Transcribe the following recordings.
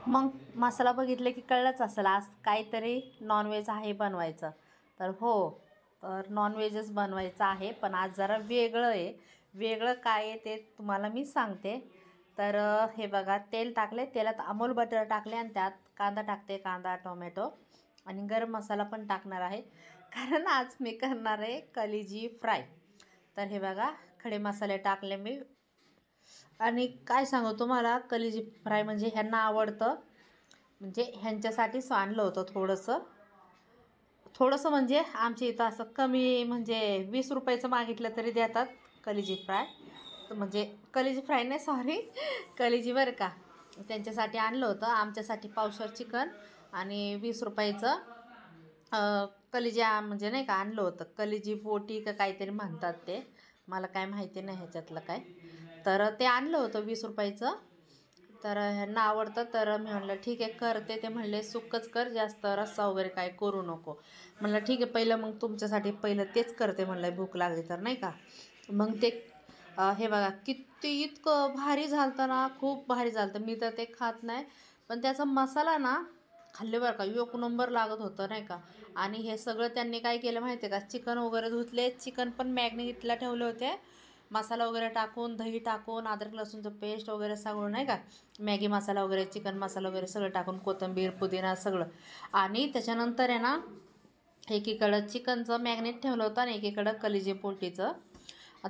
मग मसाला बघितले की कळलंच असेल आज काहीतरी नॉनव्हेज आहे बनवायचं. तर हो, तर नॉनव्हेजच बनवायचं आहे, पण आज जरा वेगळं आहे. वेगळं काय आहे ते तुम्हाला मी सांगते. तर हे बघा, तेल टाकले, तेलात अमूल बटर टाकले आणि त्यात कांदा टाकते, कांदा टोमॅटो आणि गरम मसाला पण टाकणार आहे, कारण आज मी करणार आहे कलेजी फ्राय. तर हे बघा, खडे मसाले टाकले मी. आणि काय सांगू तुम्हाला, कलेजी फ्राय म्हणजे ह्यांना आवडतं, म्हणजे ह्यांच्यासाठीच आणलं होतं थोडंसं. थोडंसं म्हणजे आमच्या इथं असं कमी, म्हणजे 20 रुपयाचं मागितलं तरी देतात कलेजी फ्राय. तर म्हणजे कलेजी फ्राय नाही, सॉरी, कलेजी बरं का. त्यांच्यासाठी आणलं होतं, आमच्यासाठी पावशेर चिकन आणि 20 रुपयाचं कलेजी, म्हणजे नाही का आणलं होतं. कलेजी बोटी का काहीतरी म्हणतात ते, मला काय माहिती नाही ह्याच्यातलं काय. तर ते आणलं होतं 20 रुपयाचं. तर ह्यांना आवडतं, तर मी म्हणलं ठीक आहे करते. ते म्हणले सुक्कच कर, जास्त रस्सा वगैरे काय करू नको. म्हणलं ठीक आहे, पहिलं मग तुमच्यासाठी पहिलं तेच करते म्हणलं, भूक लागली तर नाही का. मग ते हे बघा, किती इतकं भारी झालं ना, खूप भारी झालं. मी तर ते खात नाही, पण त्याचा मसाला ना खाल्ले बरं का, एक नंबर लागत होतं नाही का. आणि हे सगळं त्यांनी काय केलं माहिती आहे का, चिकन वगैरे धुतले, चिकन पण मॅग्नेटला ठेवले होते, मसाला वगैरे टाकून, दही टाकून, अद्रक लसूणचं पेस्ट वगैरे सगळं नाही का, मॅगी मसाला वगैरे, चिकन मसाला वगैरे सगळं टाकून, कोथिंबीर पुदिना सगळं. आणि त्याच्यानंतर आहे ना, एकीकडं चिकनचं मॅग्नेट ठेवलं होतं आणि एकीकडं कलेजी पोटीचं.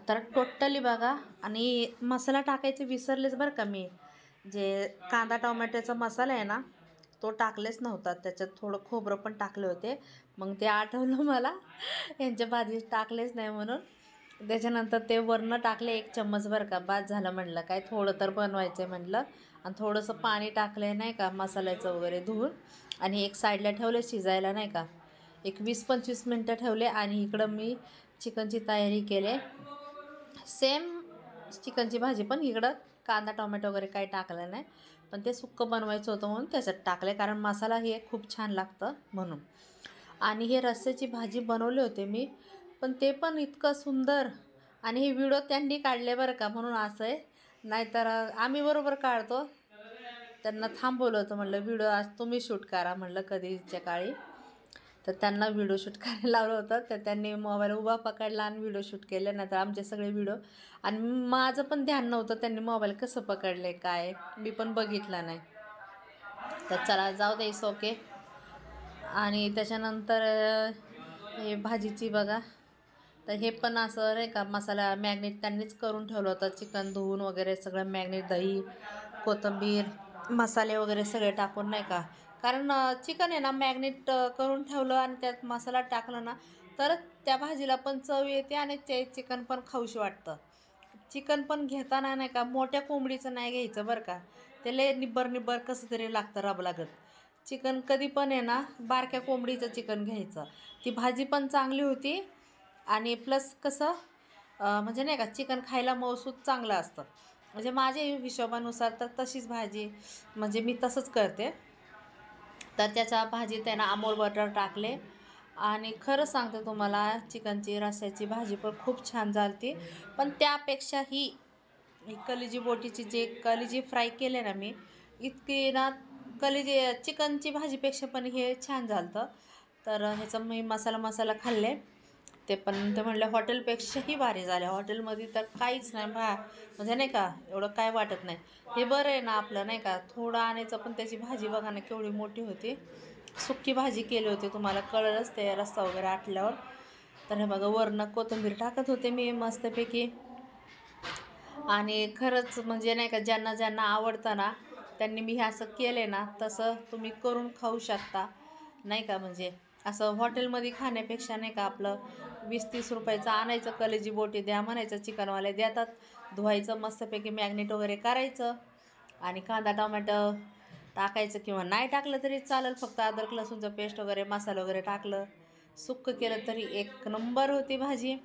तर टोटली बघा. आणि मसाला टाकायचे विसरलेच बरं का मी. जे कांदा टोमॅटोचा मसाला आहे ना, तो टाकलेच नव्हता. त्याच्यात थोडं खोबरं पण टाकले होते. मग ते आठवलं मला, यांच्या भाजीत टाकलेच नाही म्हणून. त्याच्यानंतर ते वरनं टाकले 1 चम्मच बरं का, बाद झालं म्हणलं, काय थोडं तर बनवायचं आहे म्हणलं. आणि थोडंसं पाणी टाकलं नाही का, मसाल्याचं वगैरे धुवून. आणि एक साईडला ठेवले शिजायला नाही का, एक 20-25 मिनटं ठेवले. आणि इकडं मी चिकनची तयारी केले, सेम चिकनची भाजी, पण इकडं कांदा टोमॅटो वगैरे काही टाकलं नाही. पण ते सुक्कं बनवायचं होतं म्हणून त्याच्यात टाकले, कारण मसाला हे खूप छान लागतं म्हणून. आणि हे रस्स्याची भाजी बनवली होते मी, पण ते पण इतकं सुंदर. आणि हे व्हिडिओ त्यांनी काढले बरं का, म्हणून असं आहे. नाहीतर आम्ही बरोबर काढतो. त्यांना थांबवलं होतं, म्हणलं व्हिडिओ आज तुम्ही शूट करा म्हणलं कधीच्या काळी. तर त्यांना व्हिडिओ शूट करायला लावलं होतं, तर त्यांनी मोबाईल उभा पकडला आणि व्हिडिओ शूट केले. नाही तर आमचे सगळे व्हिडिओ, आणि माझं पण ध्यान नव्हतं त्यांनी मोबाईल कसं पकडले काय, मी पण बघितलं नाही. तर चला जाऊ दे, ओके. आणि त्याच्यानंतर हे भाजीची बघा, तर हे पण असं नाही का, मसाला मॅग्नेट त्यांनीच करून ठेवलं होतं, चिकन धुवून वगैरे सगळं मॅग्नेट, दही, कोथिंबीर, मसाले वगैरे सगळे टाकून नाही का. कारण चिकन आहे ना मॅग्नेट करून ठेवलं आणि त्यात मसाला टाकला ना, तर त्या भाजीला पण चव येते आणि ते चिकन पण खाऊशी वाटतं. चिकन पण घेताना नाही का, मोठ्या कोंबडीचं नाही घ्यायचं बरं का, ते लय निब्बर निब्बर कसं तरी लागतं, रब लागत. चिकन कधी पण आहे ना, बारक्या कोंबडीचं चिकन घ्यायचं. ती भाजी पण चांगली होती. आणि प्लस कसं म्हणजे नाही का, चिकन खायला मऊसूत चांगलं असतं. म्हणजे माझ्या हिशोबानुसार तर तशीच भाजी, म्हणजे मी तसंच करते. तर त्याच्या भाजीत आहे ना अमूल बटर टाकले. आणि खरं सांगते तुम्हाला, चिकनची रस्स्याची भाजी पण खूप छान झाली. पण त्यापेक्षा ही कलेजी बोटीची जे कलेजी फ्राय केले ना मी, इतकी ना, कलेजी चिकनची भाजीपेक्षा पण हे छान झालं. तर ह्याचा मी मसाला खाल्ले. ते पण ते म्हणले हॉटेलपेक्षाही भारी झाले. हॉटेलमध्ये तर काहीच नाही म्हणजे नाही का, एवढं काय वाटत नाही. हे बरं आहे ना आपलं नाही का, थोडं आणायचं, पण त्याची भाजी बघा ना केवढी मोठी होती. सुक्की भाजी केली होती, तुम्हाला कळलंच ते रस्सा वगैरे आटल्यावर. तर हे बघा, वरनं कोथिंबीर टाकत होते मी मस्तपैकी. आणि खरंच म्हणजे नाही का, ज्यांना ज्यांना आवडतं ना, त्यांनी मी हे असं केले ना, तसं तुम्ही करून खाऊ शकता नाही का. म्हणजे असं हॉटेलमध्ये खाण्यापेक्षा नाही का, आपलं 20-30 रुपयाचं आणायचं, कलेजी बोटी द्या म्हणायचं, चिकनवाले देतात, धुवायचं मस्तपैकी, मॅग्नेट वगैरे करायचं आणि कांदा टोमॅटो टाकायचं, किंवा नाही टाकलं तरी चालेल, फक्त अद्रक लसूणचं पेस्ट वगैरे, मसाला वगैरे टाकलं, सुक्कं केलं तरी एक नंबर होती भाजी.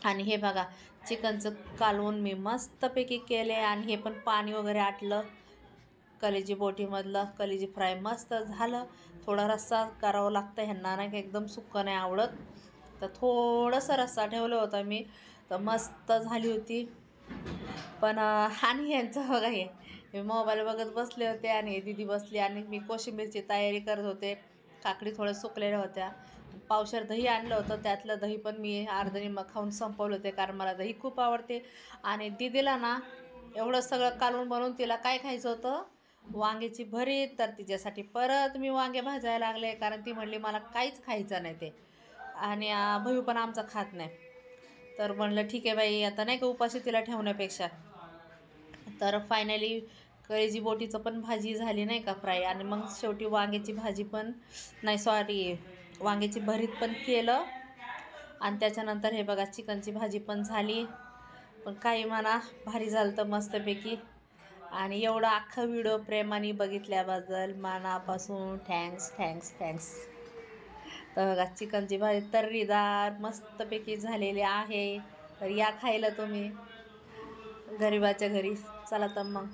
आणि हे बघा, चिकनचं कालवून मी मस्तपैकी केले. आणि हे पण पाणी वगैरे आटलं कलेजी बोटीमधलं. कलेजी फ्राय मस्त झालं. थोडा रस्सा करावं लागतं ह्यांना नाही का, एकदम सुक्कं नाही आवडत. तर थोडंसं रस्सा ठेवलं होतं मी, तर मस्त झाली होती. पण आणि ह्यांचं बघा, हे मी मोबाईल बघत बसले होते आणि दीदी बसली आणि मी कोशिंबीरची तयारी करत होते. काकडी थोड्या सुकलेल्या होत्या. पावशेर दही आणलं होतं, त्यातलं दही पण मी अर्ध निम्मं खाऊन संपवलं होते, कारण मला दही खूप आवडते. आणि दीदीला ना एवढं सगळं कालवून बनवून तिला काय खायचं होतं, वांग्याची भरीत. तर तिच्यासाठी परत मी वांगे भाजायला लागले, कारण ती म्हणली मला काहीच खायचं नाही ते. आणि भयू पण आमचा खात नाही. तर म्हणलं ठीक आहे बाई, आता नाही का उपाशी तिला ठेवण्यापेक्षा. तर फायनली कळीची बोटीचं पण भाजी झाली नाही का फ्राय, आणि मग शेवटी वांग्याची भाजी पण, नाही सॉरी, वांग्याची भरीत पण केलं. आणि त्याच्यानंतर हे बघा चिकनची भाजी पण झाली. पण काही म्हणा, भारी झालं तर मस्तपैकी. आणि एवढा अख्खा व्हिडिओ प्रेमाने बघितल्याबद्दल मनापासून थँक्स थँक्स थँक्स. तर बघा चिकनची भाजी तर्रीदार मस्तपैकी झालेली आहे. तर या खायला तुम्ही गरिबाच्या घरी. चला तर मग.